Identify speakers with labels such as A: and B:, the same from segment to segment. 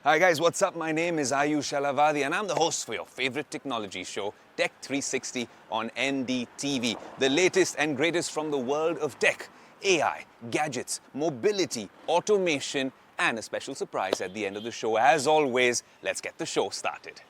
A: Hi guys, what's up? My name is iQOO Shalavadi and I'm the host for your favorite technology show, Tech360 on NDTV. The latest and greatest from the world of tech, AI, gadgets, mobility, automation, and a special surprise at the end of the show. As always, let's get the show started.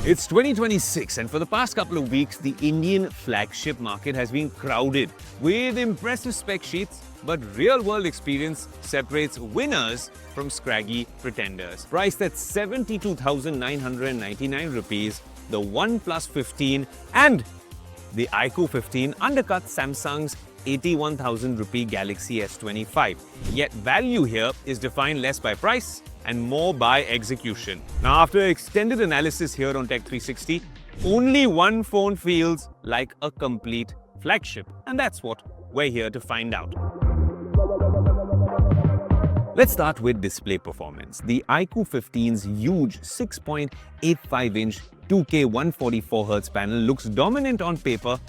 A: It's 2026 and for the past couple of weeks, the Indian flagship market has been crowded with impressive spec sheets, but real-world experience separates winners from scraggy pretenders. Priced at 72,999 rupees, the OnePlus 15 and the iQOO 15 undercut Samsung's 81,000 rupee Galaxy S25. Yet value here is defined less by price and more by execution. Now, after extended analysis here on Tech360, only one phone feels like a complete flagship. And that's what we're here to find out. Let's start with display performance. The iQOO 15's huge 6.85-inch 2K 144Hz panel looks dominant on paper,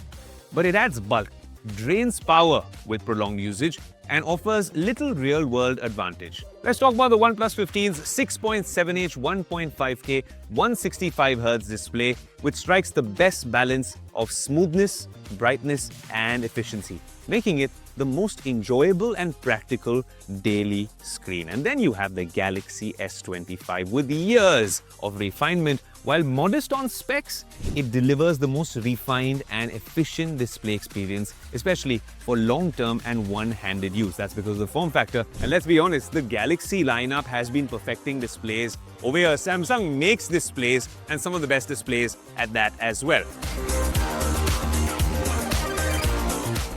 A: but it adds bulk, drains power with prolonged usage, and offers little real-world advantage. Let's talk about the OnePlus 15's 6.7-inch 1.5K 165Hz display, which strikes the best balance of smoothness, brightness, and efficiency, making it the most enjoyable and practical daily screen. And then you have the Galaxy S25 with years of refinement. While modest on specs, it delivers the most refined and efficient display experience, especially for long-term and one-handed use. That's because of the form factor. And let's be honest, the Galaxy lineup has been perfecting displays. Over here, Samsung makes displays, and some of the best displays at that as well.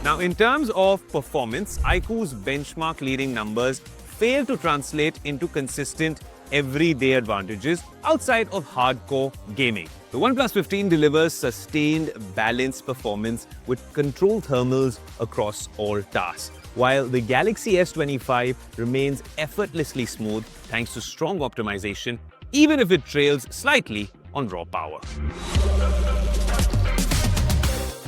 A: Now, in terms of performance, iQOO's benchmark leading numbers fail to translate into consistent everyday advantages outside of hardcore gaming. The OnePlus 15 delivers sustained, balanced performance with controlled thermals across all tasks, while the Galaxy S25 remains effortlessly smooth thanks to strong optimization, even if it trails slightly on raw power.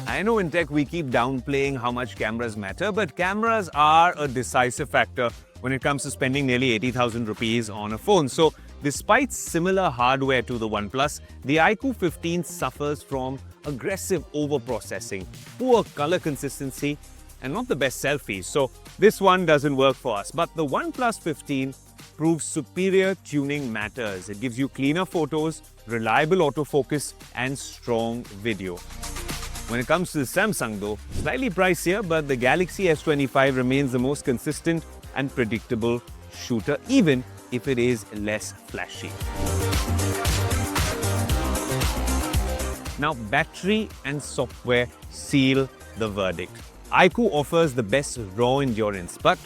A: I know in tech we keep downplaying how much cameras matter, but cameras are a decisive factor when it comes to spending nearly 80,000 rupees on a phone. So, despite similar hardware to the OnePlus, the iQOO 15 suffers from aggressive overprocessing, poor color consistency, and not the best selfies. So, this one doesn't work for us. But the OnePlus 15 proves superior tuning matters. It gives you cleaner photos, reliable autofocus, and strong video. When it comes to the Samsung though, slightly pricier, but the Galaxy S25 remains the most consistent and predictable shooter, even if it is less flashy. Now, battery and software seal the verdict. iQOO offers the best raw endurance, but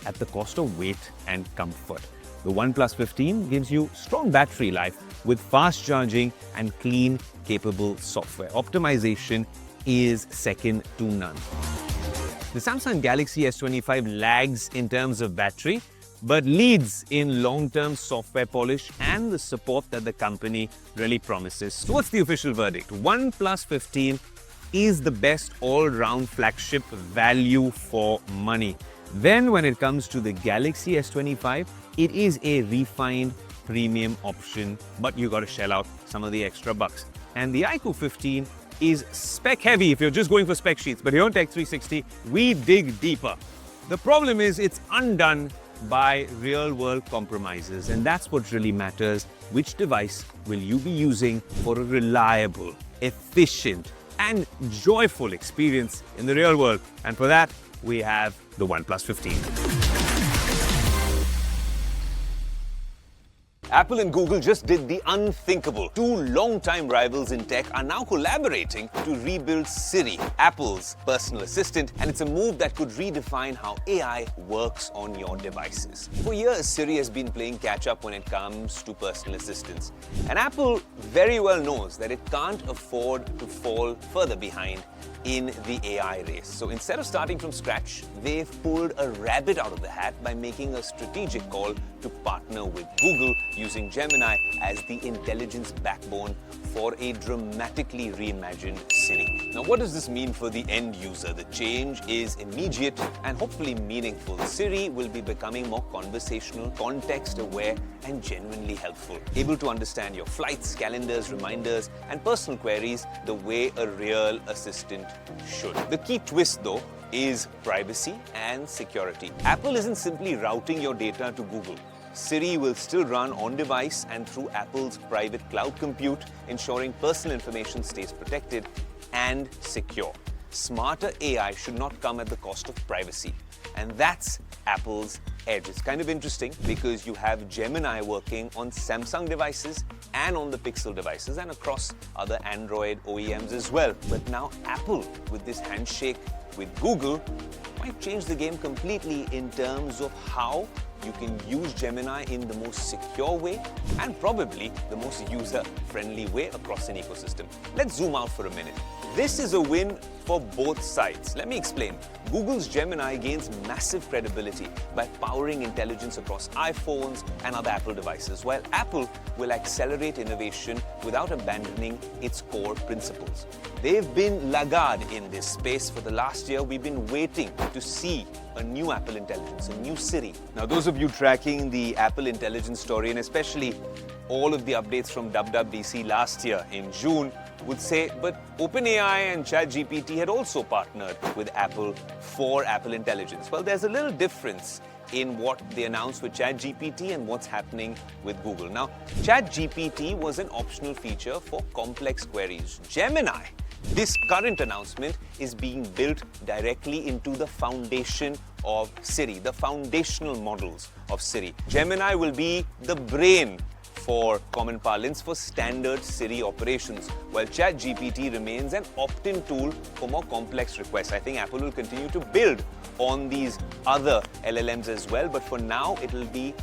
A: at the cost of weight and comfort. The OnePlus 15 gives you strong battery life with fast charging and clean, capable software. Optimization is second to none. The Samsung Galaxy S25 lags in terms of battery, but leads in long-term software polish and the support that the company really promises. So what's the official verdict? OnePlus 15 is the best all-round flagship value for money. Then when it comes to the Galaxy S25, it is a refined premium option, but you got to shell out some of the extra bucks. And the iQOO 15 is spec heavy if you're just going for spec sheets, but here on Tech360, we dig deeper. The problem is it's undone by real-world compromises, and that's what really matters. Which device will you be using for a reliable, efficient, and joyful experience in the real world? And for that, we have the OnePlus 15. Apple and Google just did the unthinkable. Two longtime rivals in tech are now collaborating to rebuild Siri, Apple's personal assistant, and it's a move that could redefine how AI works on your devices. For years, Siri has been playing catch-up when it comes to personal assistants, and Apple very well knows that it can't afford to fall further behind in the AI race. So instead of starting from scratch, they've pulled a rabbit out of the hat by making a strategic call to partner with Google using Gemini as the intelligence backbone for a dramatically reimagined Siri. Now, what does this mean for the end user? The change is immediate and hopefully meaningful. Siri will be becoming more conversational, context-aware, and genuinely helpful, able to understand your flights, calendars, reminders, and personal queries the way a real assistant should. The key twist, though, is privacy and security. Apple isn't simply routing your data to Google. Siri will still run on-device and through Apple's private cloud compute, ensuring personal information stays protected and secure. Smarter AI should not come at the cost of privacy. And that's Apple's edge. It's kind of interesting because you have Gemini working on Samsung devices and on the Pixel devices and across other Android OEMs as well. But now Apple, with this handshake with Google, might change the game completely in terms of how you can use Gemini in the most secure way and probably the most user-friendly way across an ecosystem. Let's zoom out for a minute. This is a win for both sides. Let me explain. Google's Gemini gains massive credibility by powering intelligence across iPhones and other Apple devices, while Apple will accelerate innovation without abandoning its core principles. They've been laggard in this space for the last year. We've been waiting to see a new Apple Intelligence, a new Siri. Now, those of you tracking the Apple Intelligence story, and especially all of the updates from WWDC last year in June, would say, but OpenAI and ChatGPT had also partnered with Apple for Apple Intelligence. Well, there's a little difference in what they announced with ChatGPT and what's happening with Google. Now, ChatGPT was an optional feature for complex queries. Gemini, this current announcement, is being built directly into the foundation of Siri, the foundational models of Siri. Gemini will be the brain for common parlance for standard Siri operations, while ChatGPT remains an opt-in tool for more complex requests. I think Apple will continue to build on these other LLMs as well, but for now it will be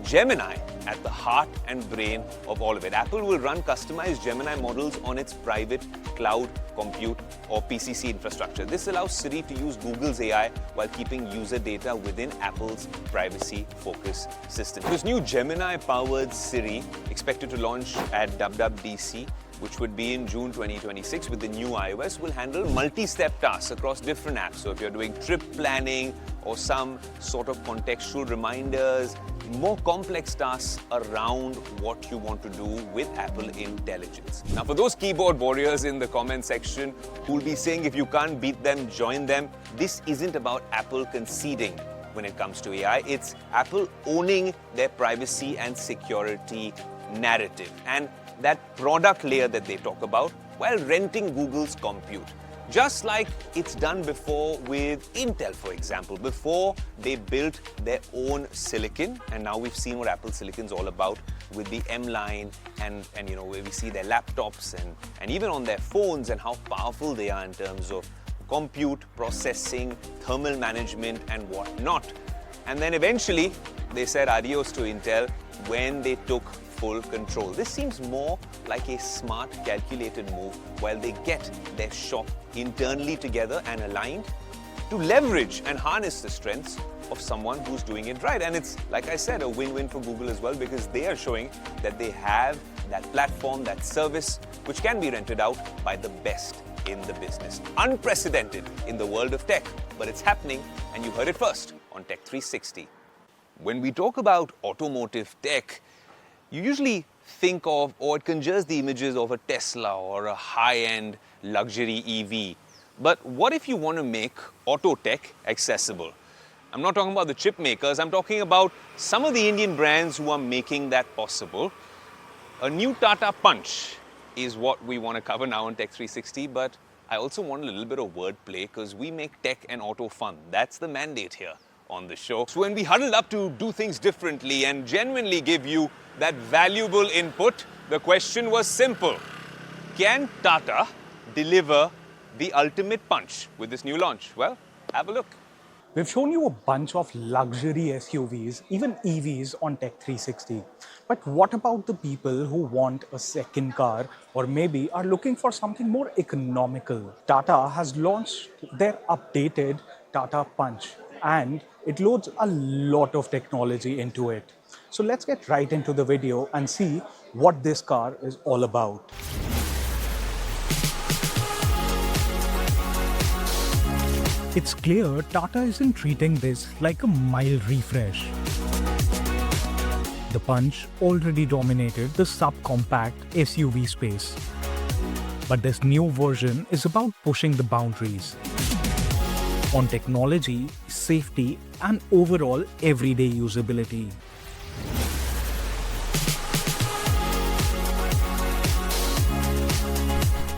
A: Gemini at the heart and brain of all of it. Apple will run customized Gemini models on its private cloud compute or PCC infrastructure. This allows Siri to use Google's AI while keeping user data within Apple's privacy-focused system. This new Gemini-powered Siri, expected to launch at WWDC, which would be in June 2026 with the new iOS, will handle multi-step tasks across different apps. So if you're doing trip planning or some sort of contextual reminders, more complex tasks around what you want to do with Apple Intelligence. Now, for those keyboard warriors in the comment section who will be saying if you can't beat them, join them, this isn't about Apple conceding when it comes to AI. It's Apple owning their privacy and security narrative and that product layer that they talk about while renting Google's compute. Just like it's done before with Intel, for example, before they built their own silicon, and now we've seen what Apple Silicon's all about with the M line and you know, where we see their laptops and even on their phones and how powerful they are in terms of compute, processing, thermal management and whatnot. And then eventually they said adios to Intel when they took full control. This seems more like a smart, calculated move while they get their shop internally together and aligned to leverage and harness the strengths of someone who's doing it right. And it's, like I said, a win-win for Google as well because they are showing that they have that platform, that service, which can be rented out by the best in the business. Unprecedented in the world of tech, but it's happening and you heard it first on Tech360. When we talk about automotive tech, you usually think of, or it conjures the images of a Tesla or a high-end luxury EV. But what if you want to make auto tech accessible? I'm not talking about the chip makers, I'm talking about some of the Indian brands who are making that possible. A new Tata Punch is what we want to cover now on Tech360, but I also want a little bit of wordplay because we make tech and auto fun. That's the mandate here on the show. So when we huddled up to do things differently and genuinely give you that valuable input, the question was simple. Can Tata deliver the ultimate punch with this new launch? Well, have a look.
B: We've shown you a bunch of luxury SUVs, even EVs on Tech360. But what about the people who want a second car or maybe are looking for something more economical? Tata has launched their updated Tata Punch and it loads a lot of technology into it. So let's get right into the video and see what this car is all about. It's clear Tata isn't treating this like a mild refresh. The Punch already dominated the subcompact SUV space. But this new version is about pushing the boundaries on technology, safety, and overall everyday usability.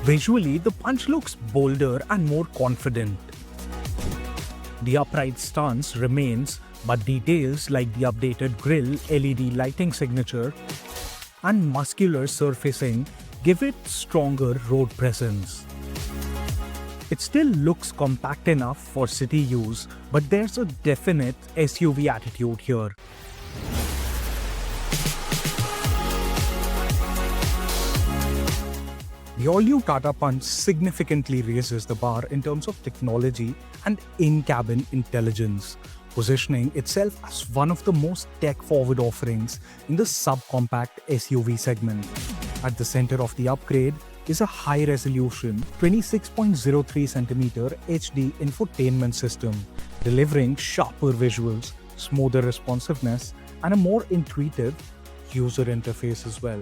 B: Visually, the Punch looks bolder and more confident. The upright stance remains, but details like the updated grille, LED lighting signature, and muscular surfacing give it stronger road presence. It still looks compact enough for city use, but there's a definite SUV attitude here. The all-new Tata Punch significantly raises the bar in terms of technology and in-cabin intelligence, positioning itself as one of the most tech-forward offerings in the subcompact SUV segment. At the center of the upgrade is a high-resolution 26.03cm HD infotainment system, delivering sharper visuals, smoother responsiveness, and a more intuitive user interface as well.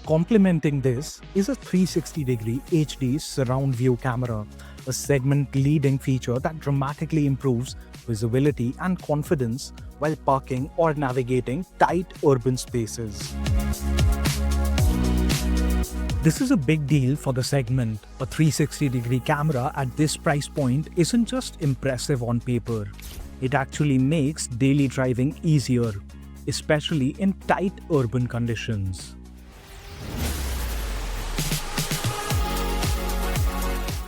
B: Complementing this is a 360-degree HD surround view camera, a segment-leading feature that dramatically improves visibility and confidence while parking or navigating tight urban spaces. This is a big deal for the segment. A 360-degree camera at this price point isn't just impressive on paper. It actually makes daily driving easier, especially in tight urban conditions.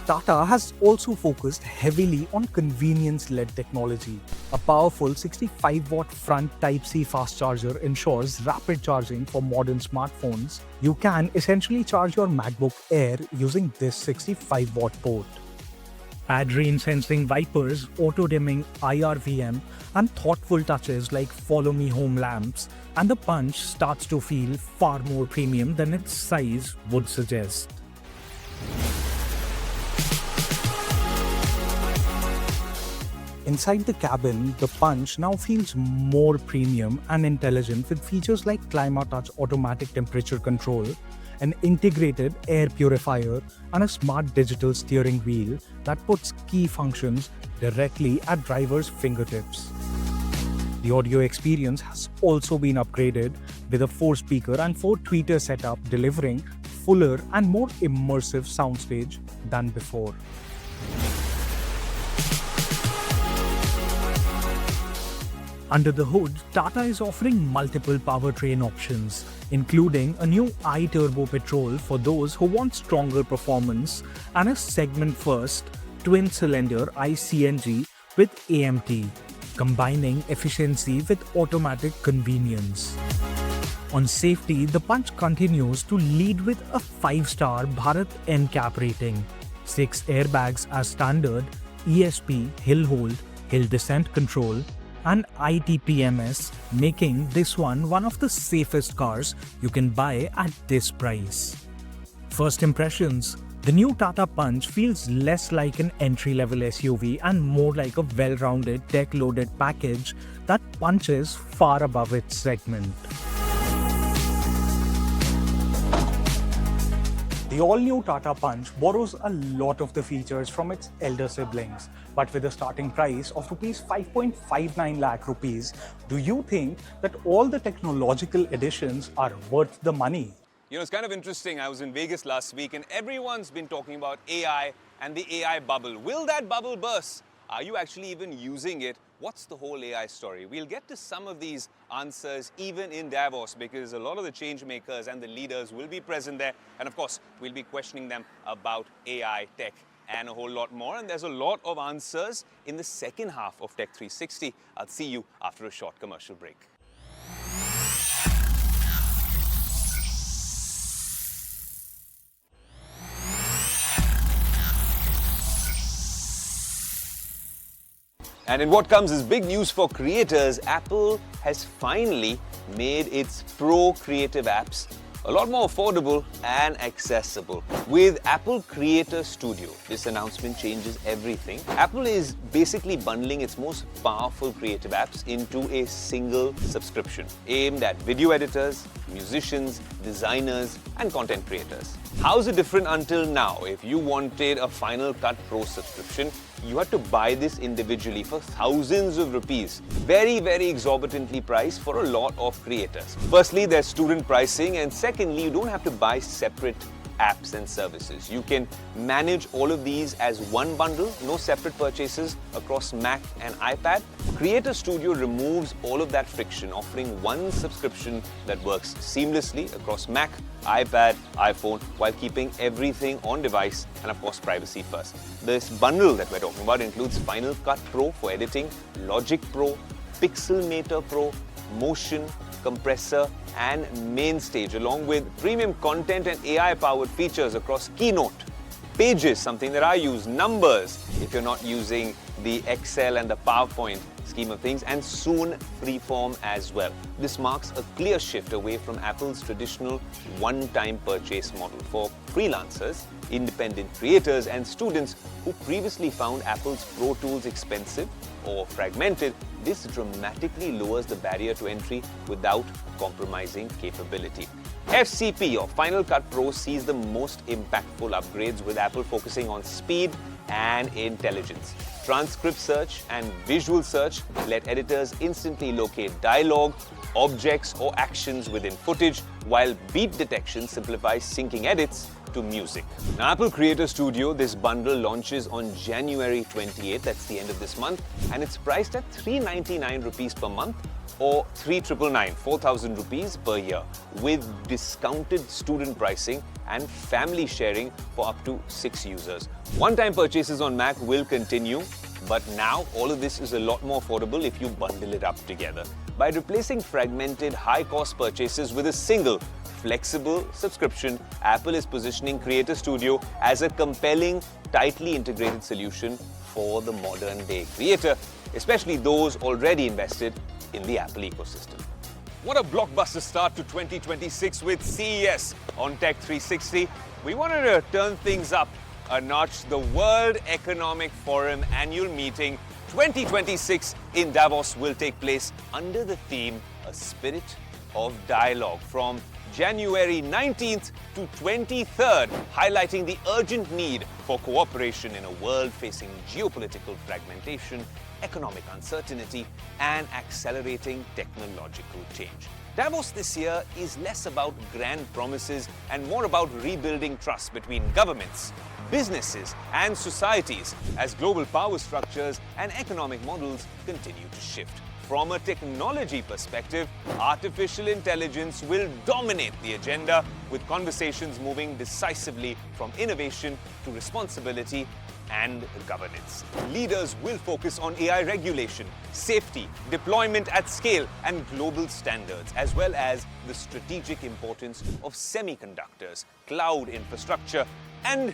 B: Tata has also focused heavily on convenience-led technology. A powerful 65-watt front Type-C fast charger ensures rapid charging for modern smartphones. You can essentially charge your MacBook Air using this 65-watt port. Add rain-sensing wipers, auto-dimming IRVM, and thoughtful touches like Follow Me Home lamps, and the Punch starts to feel far more premium than its size would suggest. Inside the cabin, the Punch now feels more premium and intelligent with features like ClimaTouch automatic temperature control, an integrated air purifier, and a smart digital steering wheel that puts key functions directly at drivers' fingertips. The audio experience has also been upgraded with a 4-speaker and 4-tweeter setup, delivering fuller and more immersive soundstage than before. Under the hood, Tata is offering multiple powertrain options, including a new I-Turbo petrol for those who want stronger performance and a segment-first twin-cylinder iCNG with AMT, combining efficiency with automatic convenience. On safety, the Punch continues to lead with a 5-star Bharat NCAP rating, 6 airbags as standard, ESP, hill hold, hill descent control, and ITPMS, making this one of the safest cars you can buy at this price. First impressions: the new Tata Punch feels less like an entry-level SUV and more like a well-rounded tech-loaded package that punches far above its segment. The all-new Tata Punch borrows a lot of the features from its elder siblings, but with a starting price of ₹5.59 lakh, do you think that all the technological additions are worth the money?
A: You know, it's kind of interesting. I was in Vegas last week and everyone's been talking about AI and the AI bubble. Will that bubble burst? Are you actually even using it? What's the whole AI story? We'll get to some of these answers even in Davos, because a lot of the change makers and the leaders will be present there. And of course, we'll be questioning them about AI tech and a whole lot more. And there's a lot of answers in the second half of Tech 360. I'll see you after a short commercial break. And in what comes as big news for creators, Apple has finally made its Pro creative apps a lot more affordable and accessible. With Apple Creator Studio, this announcement changes everything. Apple is basically bundling its most powerful creative apps into a single subscription aimed at video editors, musicians, designers, and content creators. How's it different until now? If you wanted a Final Cut Pro subscription, you had to buy this individually for thousands of rupees. Very, very exorbitantly priced for a lot of creators. Firstly, there's student pricing, and secondly, you don't have to buy separate apps and services. You can manage all of these as one bundle, no separate purchases across Mac and iPad. Creator Studio removes all of that friction, offering one subscription that works seamlessly across Mac, iPad, iPhone, while keeping everything on device and of course privacy first. This bundle that we're talking about includes Final Cut Pro for editing, Logic Pro, Pixelmator Pro, Motion, Compressor, and Mainstage, along with premium content and AI-powered features across Keynote, Pages, something that I use, Numbers, if you're not using the Excel and the PowerPoint scheme of things, and soon Freeform as well. This marks a clear shift away from Apple's traditional one-time purchase model for freelancers, independent creators, and students who previously found Apple's Pro Tools expensive or fragmented. This dramatically lowers the barrier to entry without compromising capability. FCP or Final Cut Pro sees the most impactful upgrades, with Apple focusing on speed and intelligence. Transcript search and visual search let editors instantly locate dialogue, objects, or actions within footage, while beat detection simplifies syncing edits to music. Now, Apple Creator Studio, this bundle launches on January 28th, that's the end of this month, and it's priced at 399 rupees per month or 3,999, 4,000 rupees per year, with discounted student pricing and family sharing for up to 6 users. One-time purchases on Mac will continue, but now all of this is a lot more affordable if you bundle it up together. By replacing fragmented, high-cost purchases with a single, flexible subscription, Apple is positioning Creator Studio as a compelling, tightly integrated solution for the modern-day creator, especially those already invested in the Apple ecosystem. What a blockbuster start to 2026 with CES on Tech 360. We wanted to turn things up a notch. The World Economic Forum annual meeting 2026 in Davos will take place under the theme A Spirit of Dialogue from January 19th to 23rd, highlighting the urgent need for cooperation in a world facing geopolitical fragmentation, economic uncertainty, and accelerating technological change. Davos this year is less about grand promises and more about rebuilding trust between governments, businesses, and societies as global power structures and economic models continue to shift. From a technology perspective, artificial intelligence will dominate the agenda, with conversations moving decisively from innovation to responsibility and governance. Leaders will focus on AI regulation, safety, deployment at scale, and global standards, as well as the strategic importance of semiconductors, cloud infrastructure, and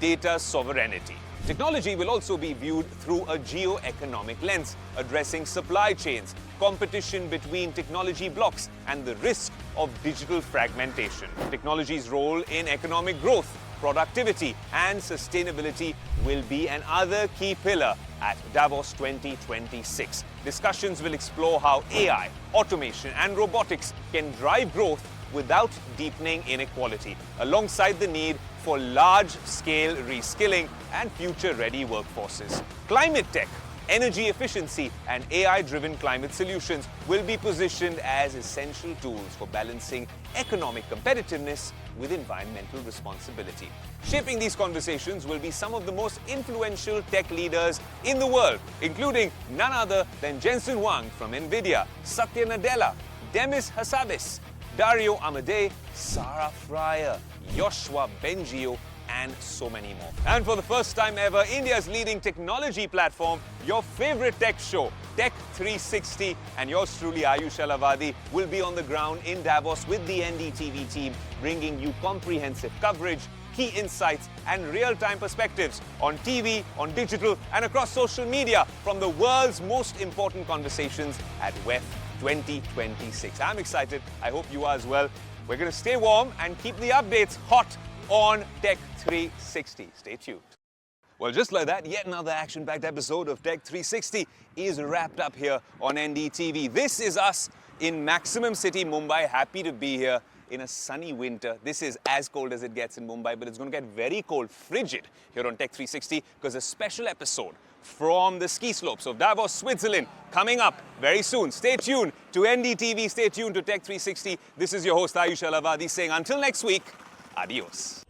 A: data sovereignty. Technology will also be viewed through a geo-economic lens, addressing supply chains, competition between technology blocks, and the risk of digital fragmentation. Technology's role in economic growth, productivity, and sustainability will be another key pillar at Davos 2026. Discussions will explore how AI, automation, and robotics can drive growth without deepening inequality, alongside the need for large-scale reskilling and future-ready workforces. Climate tech, energy efficiency, and AI-driven climate solutions will be positioned as essential tools for balancing economic competitiveness with environmental responsibility. Shaping these conversations will be some of the most influential tech leaders in the world, including none other than Jensen Huang from NVIDIA, Satya Nadella, Demis Hassabis, Dario Amodei, Sarah Fryer, Yoshua Bengio, and so many more. And for the first time ever, India's leading technology platform, your favorite tech show, Tech360, and yours truly, Ayush Alavadi, will be on the ground in Davos with the NDTV team, bringing you comprehensive coverage, key insights and real-time perspectives on TV, on digital and across social media from the world's most important conversations at WEF 2026. I'm excited. I hope you are as well. We're going to stay warm and keep the updates hot on Tech360. Stay tuned. Well, just like that, yet another action-packed episode of Tech360 is wrapped up here on NDTV. This is us in Maximum City, Mumbai. Happy to be here in a sunny winter. This is as cold as it gets in Mumbai, but it's going to get very cold, frigid here on Tech360 because a special episode from the ski slopes of Davos, Switzerland, coming up very soon. Stay tuned to NDTV, stay tuned to Tech360. This is your host, Ayush Alavadi, saying until next week, adios.